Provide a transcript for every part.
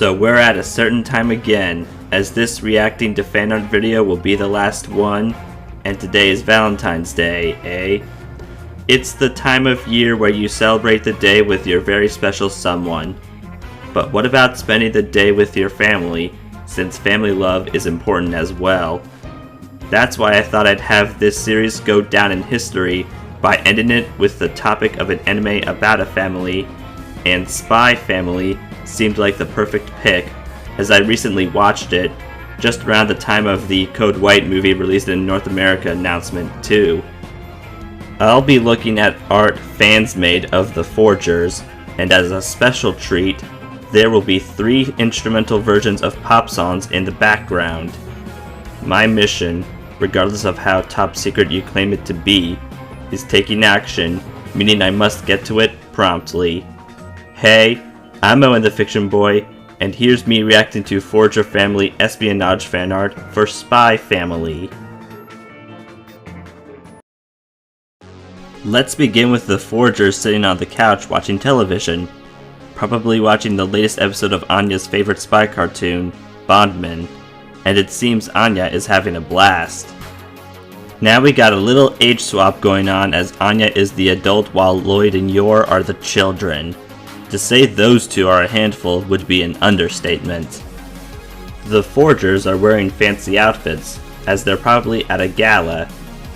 So we're at a certain time again, as this reacting to fanart video will be the last one, and today is Valentine's Day, eh? It's the time of year where you celebrate the day with your very special someone. But what about spending the day with your family, since family love is important as well? That's why I thought I'd have this series go down in history by ending it with the topic of an anime about a family, and Spy Family seemed like the perfect pick, as I recently watched it, just around the time of the Code White movie released in North America announcement too. I'll be looking at art fans made of the Forgers, and as a special treat, there will be 3 instrumental versions of pop songs in the background. My mission, regardless of how top secret you claim it to be, is taking action, meaning I must get to it promptly. Hey, I'm Owen the Fictionboy, and here's me reacting to Forger Family Espionage Fanart for Spy Family. Let's begin with the Forgers sitting on the couch watching television, probably watching the latest episode of Anya's favorite spy cartoon, Bondman, and it seems Anya is having a blast. Now we got a little age swap going on, as Anya is the adult while Lloyd and Yor are the children. To say those two are a handful would be an understatement. The Forgers are wearing fancy outfits, as they're probably at a gala.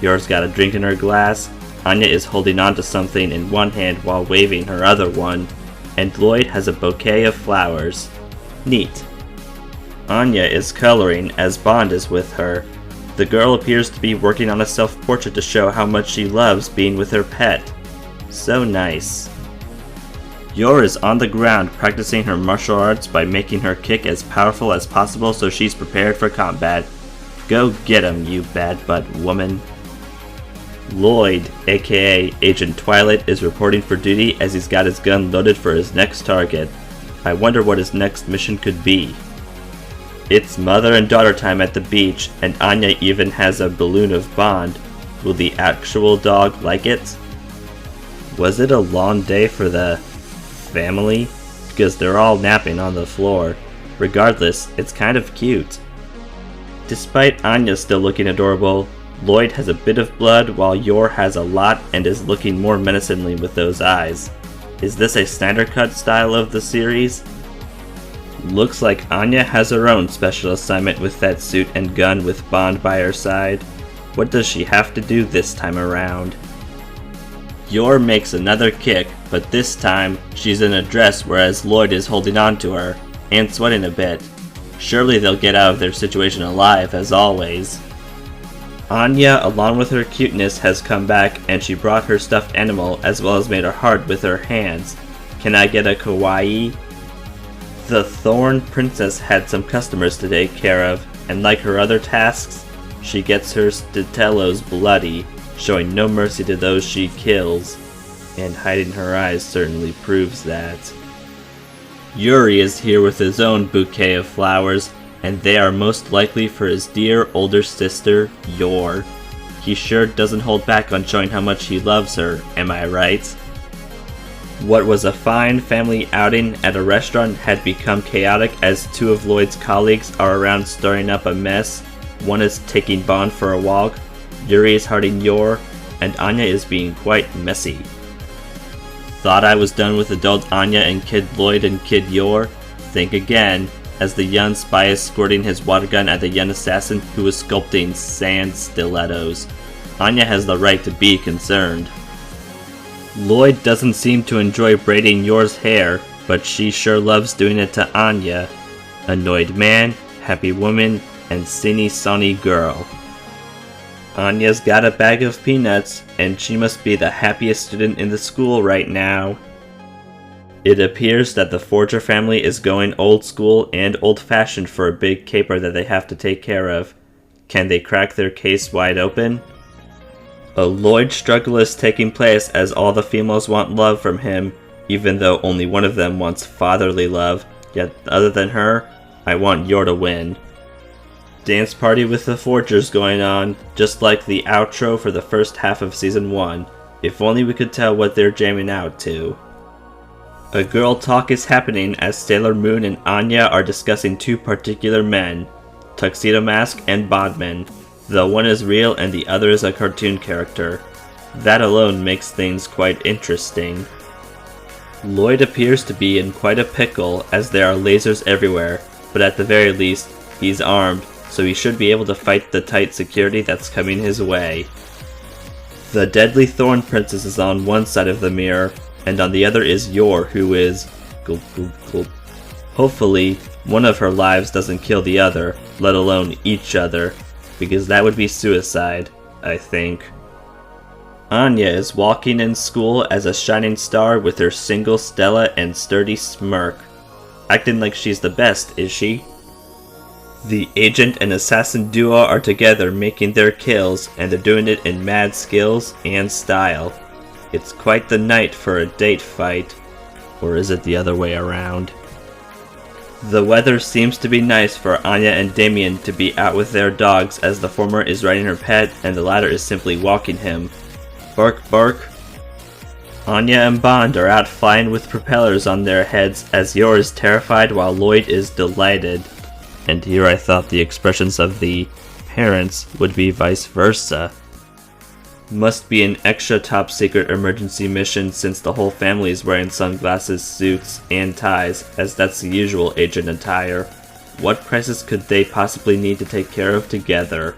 Yor's got a drink in her glass, Anya is holding on to something in one hand while waving her other one, and Lloyd has a bouquet of flowers. Neat. Anya is coloring as Bond is with her. The girl appears to be working on a self-portrait to show how much she loves being with her pet. So nice. Yor is on the ground practicing her martial arts by making her kick as powerful as possible so she's prepared for combat. Go get 'em, you bad butt woman. Lloyd, aka Agent Twilight, is reporting for duty as he's got his gun loaded for his next target. I wonder what his next mission could be. It's mother and daughter time at the beach, and Anya even has a balloon of Bond. Will the actual dog like it? Was it a long day for the family? Because they're all napping on the floor. Regardless, it's kind of cute. Despite Anya still looking adorable, Lloyd has a bit of blood while Yor has a lot and is looking more menacingly with those eyes. Is this a Snyder Cut style of the series? Looks like Anya has her own special assignment with that suit and gun with Bond by her side. What does she have to do this time around? Yor makes another kick, but this time she's in a dress whereas Lloyd is holding on to her, and sweating a bit. Surely they'll get out of their situation alive, as always. Anya, along with her cuteness, has come back, and she brought her stuffed animal as well as made a heart with her hands. Can I get a kawaii? The Thorn Princess had some customers to take care of, and like her other tasks, she gets her stitellos bloody, showing no mercy to those she kills, and hiding her eyes certainly proves that. Yuri is here with his own bouquet of flowers, and they are most likely for his dear older sister, Yor. He sure doesn't hold back on showing how much he loves her, am I right? What was a fine family outing at a restaurant had become chaotic as 2 of Lloyd's colleagues are around stirring up a mess. One is taking Bond for a walk, Yuri is hurting Yor, and Anya is being quite messy. Thought I was done with adult Anya and Kid Lloyd and Kid Yor? Think again, as the young spy is squirting his water gun at the young assassin who is sculpting sand stilettos. Anya has the right to be concerned. Lloyd doesn't seem to enjoy braiding Yor's hair, but she sure loves doing it to Anya. Annoyed man, happy woman, and sunny girl. Anya's got a bag of peanuts, and she must be the happiest student in the school right now. It appears that the Forger family is going old school and old-fashioned for a big caper that they have to take care of. Can they crack their case wide open? A Lloyd struggle is taking place as all the females want love from him, even though only one of them wants fatherly love, yet other than her, I want Yor to win. Dance party with the Forgers going on, just like the outro for the first half of Season 1. If only we could tell what they're jamming out to. A girl talk is happening as Sailor Moon and Anya are discussing two particular men, Tuxedo Mask and Bondman, though one is real and the other is a cartoon character. That alone makes things quite interesting. Lloyd appears to be in quite a pickle as there are lasers everywhere, but at the very least, he's armed, so he should be able to fight the tight security that's coming his way. The Deadly Thorn Princess is on one side of the mirror, and on the other is Yor, who is... gulp, gulp, gulp. Hopefully, one of her lives doesn't kill the other, let alone each other, because that would be suicide, I think. Anya is walking in school as a shining star with her single Stella and sturdy smirk. Acting like she's the best, is she? The agent and assassin duo are together making their kills, and they're doing it in mad skills and style. It's quite the night for a date fight. Or is it the other way around? The weather seems to be nice for Anya and Damien to be out with their dogs, as the former is riding her pet and the latter is simply walking him. Bark bark. Anya and Bond are out flying with propellers on their heads as Yor is terrified while Lloyd is delighted. And here I thought the expressions of the parents would be vice versa. Must be an extra top secret emergency mission since the whole family is wearing sunglasses, suits, and ties, as that's the usual agent attire. What crisis could they possibly need to take care of together?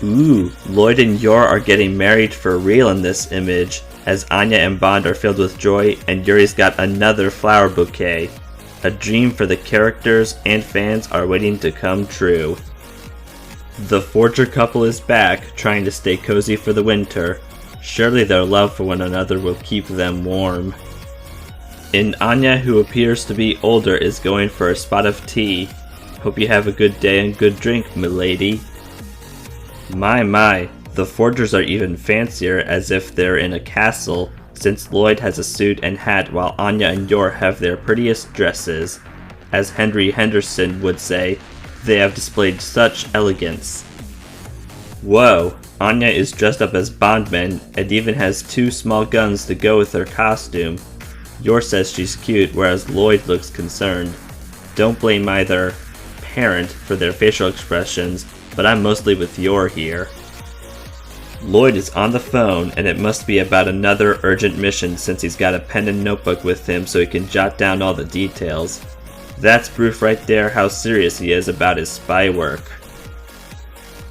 Ooh, Lloyd and Yor are getting married for real in this image, as Anya and Bond are filled with joy and Yuri's got another flower bouquet. A dream for the characters and fans are waiting to come true. The Forger couple is back, trying to stay cozy for the winter. Surely their love for one another will keep them warm. And Anya, who appears to be older, is going for a spot of tea. Hope you have a good day and good drink, milady. My, the Forgers are even fancier, as if they're in a castle, since Lloyd has a suit and hat while Anya and Yor have their prettiest dresses. As Henry Henderson would say, they have displayed such elegance. Whoa, Anya is dressed up as Bondman and even has two small guns to go with her costume. Yor says she's cute, whereas Lloyd looks concerned. Don't blame either parent for their facial expressions, but I'm mostly with Yor here. Lloyd is on the phone, and it must be about another urgent mission since he's got a pen and notebook with him so he can jot down all the details. That's proof right there how serious he is about his spy work.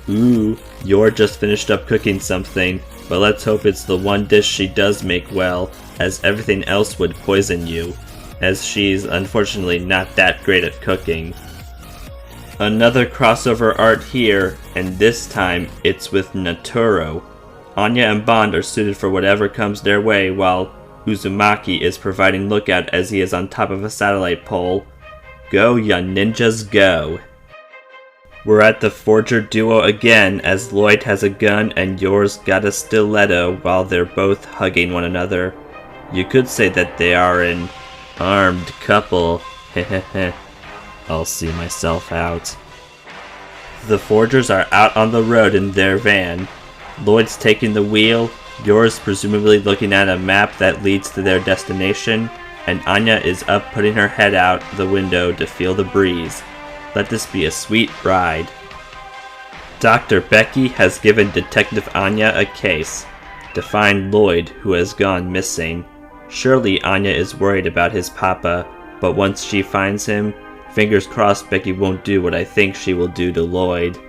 Ooh, Yor just finished up cooking something, but let's hope it's the one dish she does make well, as everything else would poison you, as she's unfortunately not that great at cooking. Another crossover art here, and this time it's with Naturo. Anya and Bond are suited for whatever comes their way, while Uzumaki is providing lookout as he is on top of a satellite pole. Go, ya ninjas, go! We're at the Forger duo again, as Lloyd has a gun and Yor's got a stiletto while they're both hugging one another. You could say that they are an armed couple, hehehe. I'll see myself out. The Forgers are out on the road in their van. Lloyd's taking the wheel, Yor's presumably looking at a map that leads to their destination, and Anya is up putting her head out the window to feel the breeze. Let this be a sweet ride. Dr. Becky has given Detective Anya a case to find Lloyd, who has gone missing. Surely Anya is worried about his papa, but once she finds him, fingers crossed Becky won't do what I think she will do to Lloyd.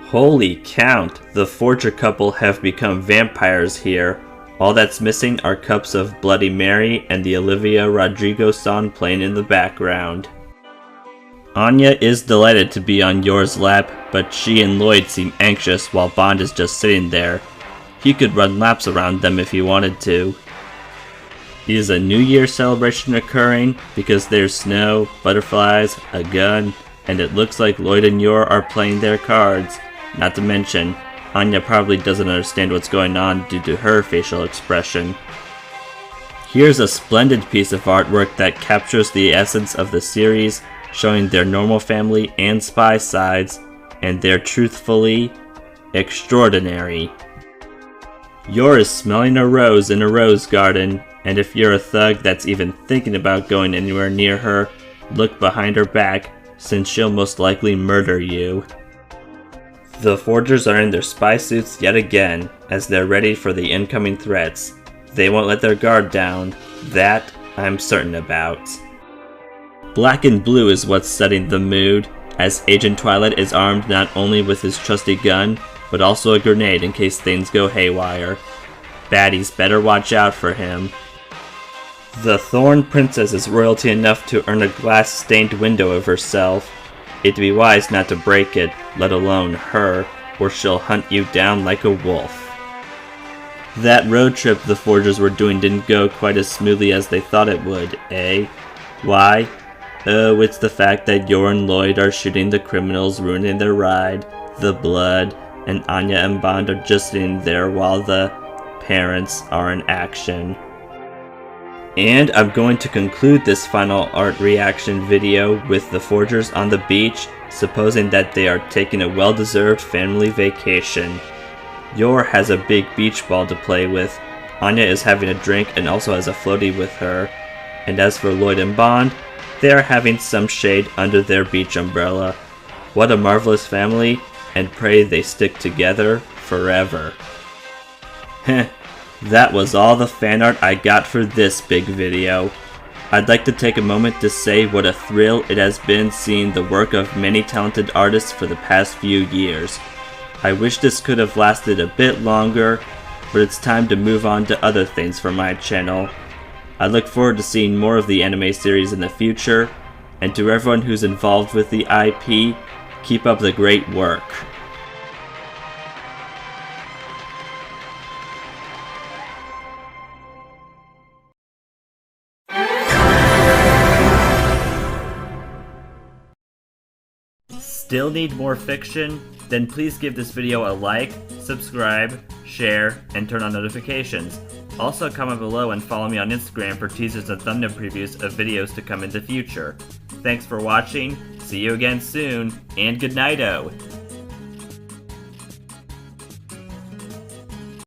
Holy count, the Forger couple have become vampires here. All that's missing are cups of Bloody Mary and the Olivia Rodrigo song playing in the background. Anya is delighted to be on Yor's lap, but she and Lloyd seem anxious while Bond is just sitting there. He could run laps around them if he wanted to. Is a New Year celebration occurring? Because there's snow, butterflies, a gun, and it looks like Lloyd and Yor are playing their cards. Not to mention, Anya probably doesn't understand what's going on due to her facial expression. Here's a splendid piece of artwork that captures the essence of the series, showing their normal family and spy sides, and they're truthfully extraordinary. Yor is smelling a rose in a rose garden, And if you're a thug that's even thinking about going anywhere near her, look behind her back, since she'll most likely murder you. The Forgers are in their spy suits yet again, as they're ready for the incoming threats. They won't let their guard down, that I'm certain about. Black and blue is what's setting the mood, as Agent Twilight is armed not only with his trusty gun, but also a grenade in case things go haywire. Baddies better watch out for him. The Thorn Princess is royalty enough to earn a glass-stained window of herself. It'd be wise not to break it, let alone her, or she'll hunt you down like a wolf. That road trip the Forgers were doing didn't go quite as smoothly as they thought it would, eh? Why? Oh, it's the fact that Yor and Lloyd are shooting the criminals, ruining their ride, the blood, and Anya and Bond are just sitting there while the parents are in action. And I'm going to conclude this final art reaction video with the Forgers on the beach, supposing that they are taking a well-deserved family vacation. Yor has a big beach ball to play with, Anya is having a drink and also has a floaty with her, and as for Lloyd and Bond, they are having some shade under their beach umbrella. What a marvelous family, and pray they stick together forever. Heh. That was all the fan art I got for this big video. I'd like to take a moment to say what a thrill it has been seeing the work of many talented artists for the past few years. I wish this could have lasted a bit longer, but it's time to move on to other things for my channel. I look forward to seeing more of the anime series in the future, and to everyone who's involved with the IP, keep up the great work. Still need more fiction? Then please give this video a like, subscribe, share, and turn on notifications. Also comment below and follow me on Instagram for teasers and thumbnail previews of videos to come in the future. Thanks for watching, see you again soon, and good night-o!